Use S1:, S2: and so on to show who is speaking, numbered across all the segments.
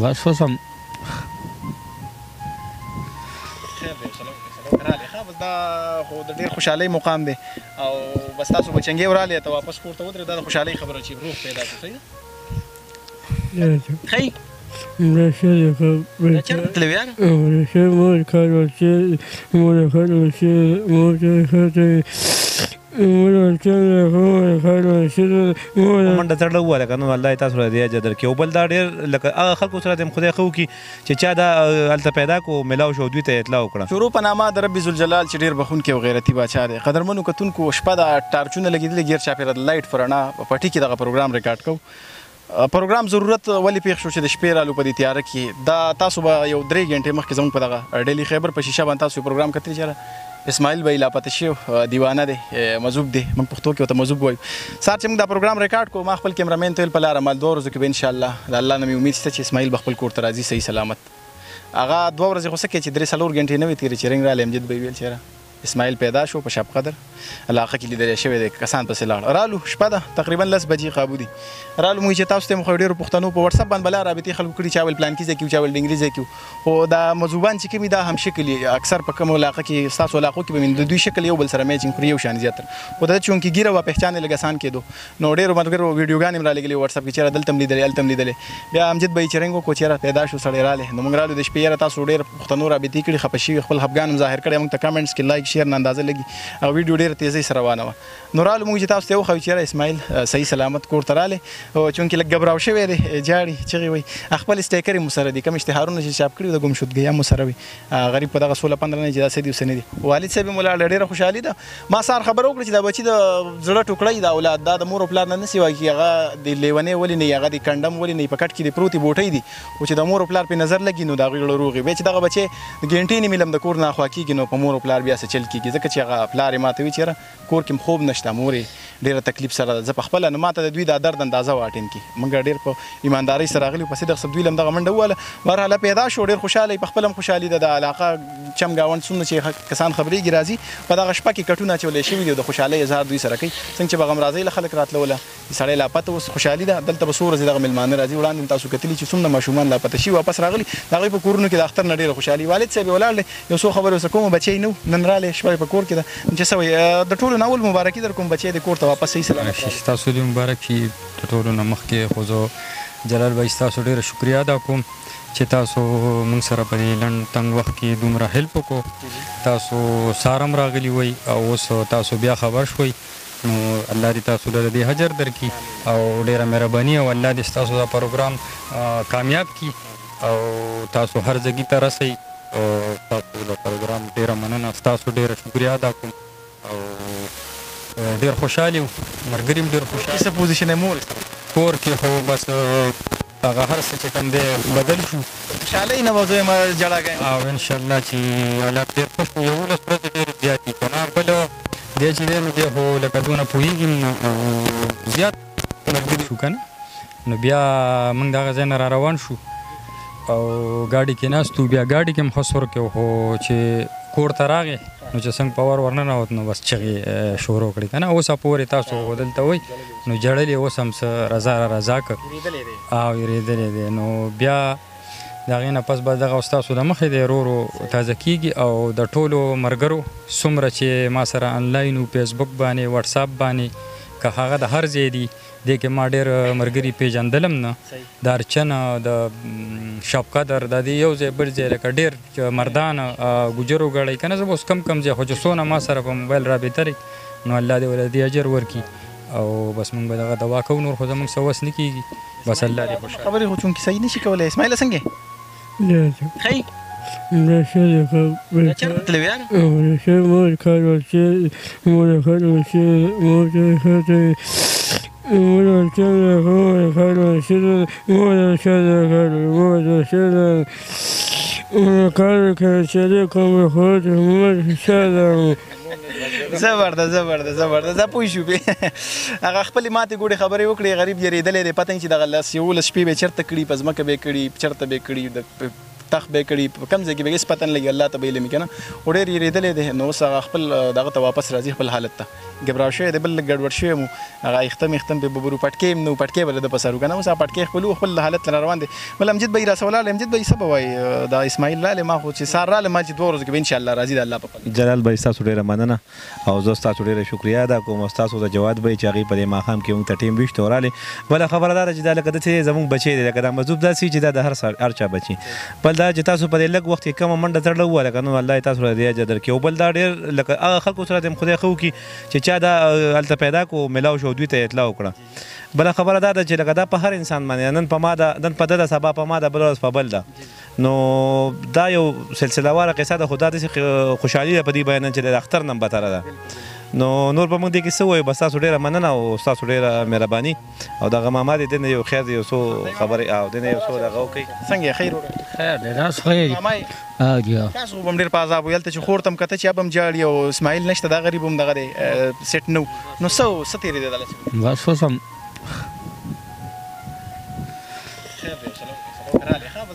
S1: بس اوس هم
S2: دا خو د ډېر خوشحالۍ مقام دی او بس تاسو به چنګې ورالې ته واپس کور ته ودرېد دا د خوشحالۍ خبره چې روح پیدا کړو صحیح ده ښایي دا چېرته تللی یاره
S3: منډه تړله ووهله که نو الله یې تاسو له دې اجر درکړي او بل دا ډېر لکه هغه خلکو سره دې خدای ښه وکړي چې چا دا هلته پیدا کړو میلاو شو دوی ته اطلاع وکړه
S2: شروع په نامه د رب ذوالجلال چې ډېر بخونکی او غیرتي باچا دی قدرمنو کتونکو شپه د ټارچونه لګېدلي ګیر چاپېره د لایټ په رڼا په پټي کې دغه پروګرام ریکارډ کوو پروګرام ضرورت ولې پېښ شو چې د شپې رالو په دې تیاره کې دا تاسو به یو 3 غنټې مخکې زموږ په دغه ډیلي خیبر په شیشه باندې تاسو پروګرام کتلی چېرې اسماعیل بھائی لاپته شوی دیوانه دی مذوب دی موږ پښتو کې ورته مذوب وایو سهار چې موږ دا پروګرام ریکارډ کوو ما خپل کیمرامین ته ویل په لاره مال 2 ورځو کې به انشاءالله د الله نه مې امید شته چې اسماعیل به خپل کور ته راځي صحیح سلامت هغه 2 ورځې خو څه کوي چې 3-4 غنټې نه وې تېرې چې رنګ رالی امجد به یې ویل چېرې اسماعیل پیدا شو په شب قدر علاقه کې لیدلی شوی دی کسان پسې لاړ رالو شپه ده تقریبا 10 بجې قابو دي رالو موږ چې تاسو ته مو خو ډېرو پښتنو په وټساپ باندې بلا رابطې خلکو کړي چا ویل پلانکي ځای کې چا ویل ډنګري ځای کې خو دا مذوبان چې کوم دا هم شکل اکثر په کومو علاقه کې ستاسو علاقو کې به د دوی شکل یو بل سره میچینګ کړي یو شان زیاتر خو دا چونکې ګیره وه پهچان یې لږ اسان کېدو نو ډېرو ملګرو ویډیوګانې مې رالیږلې وټساپ کې چېرې دلته هم لیدلې هلته هم لیدلې بیا امجد به یې چې رنګ وکړو چېرې پیدا شو سړی رالی نو موږ رالو د شپې یاره تاسو ډېر پښتنو رابطې کړي خفه شوي خپل خفګان هم ظاهر کړی موږ ته کمنټس کې لایک شیر نه اندازه لګي او ویډیو ډېره تیزۍ سره روانه وه نو رالو موږ چې تاسو ته وښیو چېرې اسماعیل صحیح سلامت کور ته رالی چونکې لږ ګبراو شوی دی جاړي چغې وایي خپل سټیکر یې مو سره دي کوم اشتهارونه چې چاپ کړي د ګمشدګۍ هم مو سره وي غریب په دغه 16-15 نه چې دا څه دي اوسه نه دي والد صاحب یې مو لاړه ډېره خوشحالي ده ما سهار خبره وکړه چې دا بچي د زړه ټوکړی د اولاد دا د مور او پلار نه نسي وایي هغه د لیونۍ ولې نه هغه د کنډم ولې نه په کټ کې د پروتې بوټۍ دي او چې د مور او پلار پې نظر لګي نو د هغوی زړه روغ وي بیا چې دغه بچی د ګنټې نه مې لم د کور نه اخوا کېږي نو په مور او پلار بیا څه چل کېږي ځکه چې هغه پلار یې ما ته وي چېرې کور کې خوب نشته مور یې ډېره تکلیف سره ده زه په خپله نو ما ته د دوی دا درد اندازه وه ټیم کې موږ ډېر په ایماندارۍ سره راغلي په صدق سره دوی له همدغه منډه ووهله بهرحاله پیدا شو ډېر خوشحاله په خپله هم خوشحالي ده د علاقه چم ګاونډ څومره چې کسان خبرېږي راځي په دغه شپه کې کټونه اچولی شوي دي او د خوشحالۍ اظهار دوی سره کوي څنګه چې به غمرازۍ له خلک راتلوله سړی لاپته اوس خوشحالي ده دلته به څو ورځې دغه مېلمانه راځي وړاندې تاسو کتلي چې څومره ماشومان لاپته شي واپس راغلي د هغوی په کورونو کې د اختر نه ډېره خوشحالي والد صاحب یې ولاړ دی یو څو خبرې ورسره کوم بچی نه و نن رالی شپه په کور کې ده چې څه وایي د ټولو نه اول مبارکي در کوم بچی د کور ته واپس صحیح سلامت
S4: تاسو دې مبارک شي د ټولو نه مخکې خو زه جلال بھائی ستاسو ډېره شکریا ادا کوم چې تاسو موږ سره په دې لنډ تنګ وخت کې دومره هیلپ وکړو تاسو سهار هم راغلي وئ او اوس تاسو بیا خبر شوئ نو الله دې تاسو له دې اجر درکړي او ډېره مهرباني او الله دې ستاسو دا پروګرام کامیاب کړي او تاسو هر ځای ته رسئ او تاسو د پروګرام ډېره مننه ستاسو ډېره شکریا ادا کوم او ډېر خوشحال یو ملګري هم ډېر خوشحال
S2: څه پوزیشن یې مور
S4: کور کې خو بس هغه هر څه چې کوم دی بدل شو
S2: خوشحالۍ نه به زه یم جړاګی
S4: او انشاءالله چې حالات ډېر ښه شو 11 ورځې ډېرې زیاتې که نه بل دی چې دی نو دی خو لکه دونه پوهېږم نو زیات ملګري شو که نه نو بیا موږ د هغه ځای نه را روان شو او ګاډي کې ناستو بیا ګاډي کې هم ښه سور کې خو چې کور ته راغې نو چې څنګه پاور ورننوت نو بس چغې شروع کړې که نه اوسه پورې تاسو دلته وئ نو جړلې اوس هم څه رضا رضا کړ او یېرېدلی دی نو بیا د هغې نه پس به دغه ستاسو د مخې دی ورو ورو تازه کېږي او د ټولو ملګرو څومره چې ما سره انلاین و فیسبوک باندې واټساپ باندې که هغه د هر ځای دي دې کې ما ډېر ملګري پېژندلم نه د ارچن د شب قدر د دې یو ځای بل ځای لکه ډېر مردان ګجر وګړی که نه زه به اوس کم زای خو چې څونه ما سره په موبایل رابطه لري نو الله دې ورله دې اجر ورکړي او بس موږ به دغه دوا کوو نور خو زموږ څه وس نه کېږي بس الله دې خوشحاله
S2: خبرې خو چونکې صحیح نه شي کولی اسماعیله څنګه ښایي چېرته تللی یاره زبردست زه پوه شو هغه خپلې ماتې ګوډې خبرې وکړې غریب یېرېدلی دی پته چې دغه 11 شپې به یې چېرته کړي په ځمکه به یې کړي چېرته به یې کړي تخ به کړي په کم ځای کې به هېڅ پته نه لګي الله ته به علم وي که نه و ډېر یېرېدلی دی نو اوس هغه خپل دغه ته واپس راځي خپل حالت ته ګبراو شوی دی بل لږ ګډوډ شوی مو هغه ایختم به ببرو پټکې هم نه و پټکې به له ده په سر و که نه اوس هغه پټکې خپل خپل حالت ته روان دی بل امجد به یې راسه ولاړ امجد به یې څه به وایي دا اسماعیل رالی ما خو چې سار رالی ما چې 2 ورځو کې به انشاءالله راځي د الله په فضل
S3: جلال بھائی ستاسو ډېره مننه او زه ستاسو ډېره شکریه ادا کوم او ستاسو د جواد بھائی چې هغوی په دې ماښام کې موږ ته ټیم ویشت ورالې بله خبره دا ده چې دا لکه داسې زموږ بچی دی لکه دا مذوب داسې چې دا د هر چا بچي بل دا چې تاسو په دې لږ وخت کې کمه منډه تړله ووه لکه نو الله یې تاسو له دې اجر درکړي او بل دا ډېر لکه هغه خلکو سره دې خدای ښه وکړي چې چا دا هلته پیدا کړو میلاو شو دوی ته اطلاع وکړه بله خبره دا ده چې لکه دا په هر انسان باندې نن په ما ده نن په ده ده سبا په ما ده بله ورځ په بل ده نو دا یو سلسله واره قصه ده خو دا داسې خوشحالي ده په دې بیانن چې د اختر نه بتره ده نو نور به موږ دې کې څه وایو بس تاسو ډېره مننه او ستاسو ډېره مهرباني او دغه ماما دې دې نه یو خیر دی یو څو خبرې او دې نه یو څو دغه وکړي
S2: څنګه یې خیر
S1: خیر دی تاسو خیر
S2: مامای
S1: جی
S2: تاسو به هم ډېر په عذاب وو هلته چې خور ته هم کته چې اب هم جاړي او اسماعیل نشته دا غریب هم دغه دی سیټ نه نو څه تېرېدې دلته
S1: بس اوس هم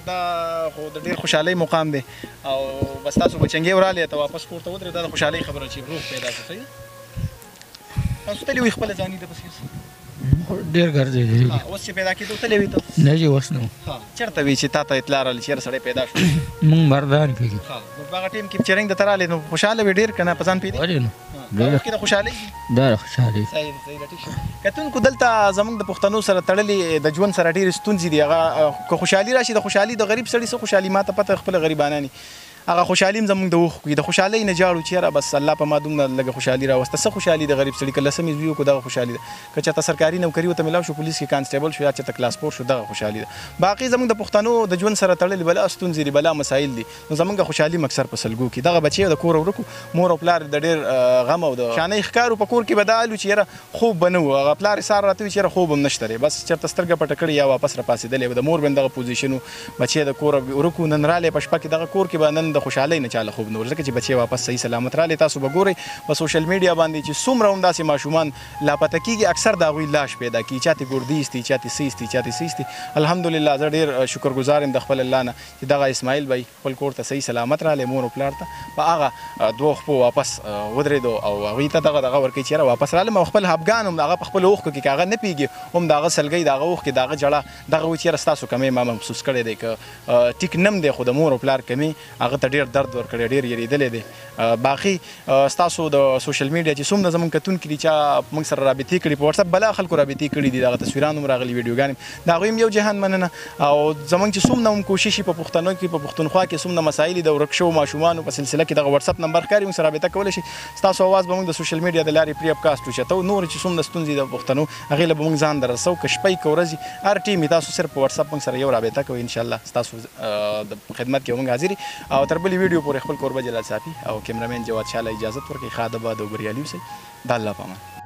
S2: دا خو د ډېر خوشحالۍ مقام دی او بس تاسو به چنګې ورالې ته واپس کور ته ودرې دا د خوشحالۍ خبره چې روح پیدا شو صحیح ده تاسو تللي وئ خپله ځاني ته پسې
S1: ډېر ګرځېدلی دي
S2: اوس چې پیدا کېدو تللی وئ ته
S1: نه جي اوس نه
S2: چېرته وي چې تا ته اطلاع راغله چې یاره سړی پیدا شو
S1: مونږ مردان کې
S2: نو په هغه ټیم کې چې رنګ درته راغلې نو خوشحاله وې ډېر که نه په ځان پوهېدې
S1: ولې نو
S2: مخکې د خوشحالۍ
S1: ډېره خوشحالي
S2: صحیح ده ټیک شو کتونکو دلته زموږ د پښتنو سره تړلې د ژوند سره ډېرې ستونزې دي هغه که خوشحالي راشي د خوشحالي د غریب سړي څه خوشحالي ما ته پته خپله غریبانه هغه خوشحالي هم زموږ د اوښکو د خوشحالۍ نه جاړو چې یاره بس الله په ما دومره لږه خوشحالي راوسته څه خوشحالي د غریب سړي که لسمې زوی وکړو دغه خوشحالي ده که چاته سرکاري نوکري ورته میلاو شو پولیس کې کانسټیبل شو یا چاته کلاس 4 شو دغه خوشحالي ده باقي زموږ د پښتنو د ژوند سره تړلې بلا ستونزې دي بلا مسایل دي نو زموږ خوشحالي مکسر په سلګو کې دغه بچي د کور ورکو مور او پلار د ډېر غم او د شانې ښکارو په کور کې به دا الو چې یاره خوب به نه و هغه پلار یې سار راته وي چې یاره خوب هم نشته دی بس چېرته سترګه پټه کړې یا واپس راپاڅېدلی به د مور به هم دغه پوزیشن و بچی د کور ورکو نن رالی په شپه کې دغه کور کې به نن د خوشحالۍ نه چاله خوب نه ځکه چې بچی واپس صحیح سلامت رالی تاسو به ګورئ په سوشل میډیا باندې چې څومره هم داسې ماشومان لاپته کېږي اکثر د هغوی لاش پیدا کېږي چاته ګردیز دي چاته سیس دي چاته سیس دي الحمدلله زه ډېر شکرګزار یم د خپل الله نه چې دغه اسماعیل بھائی خپل کور ته صحیح سلامت رالی مور او پلار ته په هغه 2 خپو واپس ودرېدو او هغوی ته دغه ورکوي چې یاره واپس رالم او خپل افغان هم هغه په خپلو اوښکو کې که هغه نه پوهېږي هم د هغه سلګۍ د هغه اوښکې د هغه جړه دغه وایي چې یاره ستاسو کمی ما محسوس کړی دی که ټیک نم دی خو د مور او پلار کمی هغه ته ډېر درد ورکړی ډېر یېرېدلی دی باقي ستاسو د سوشل میډیا چې څومره زموږ کتونکي دي چا موږ سره رابطې کړي په وټساپ بلا خلکو رابطې کړي دي دغه تصویران هم راغلي ویډیوګانې د هغوی هم یو جهان مننه او زموږ چې څومره هم کوشش په پښتنو کې په پښتونخوا کې څومره مسایل د ورک شوو ماشومانو په سلسله کې دغه وټساپ نمبر ښکاري موږ سره رابطه کولی شي ستاسو اواز به موږ د سوشل میډیا د لارې پرې اپکاسټ وچتو نور چې څومره ستونزې د پښتنو هغې له به موږ ځان در رسو که شپی که ورځې هر ټیم تاسو صرف په وټساپ موږ سره یو رابطه کوئ انشاءالله ستاسو د خدمت کې موږ حاضر او تر بلې ویډیو پورې خپل کوربه جلال صافي او کیمرامین جواد شاه له اجازت ورکړئ ښه ادب او بریالي اوسئ د الله په امان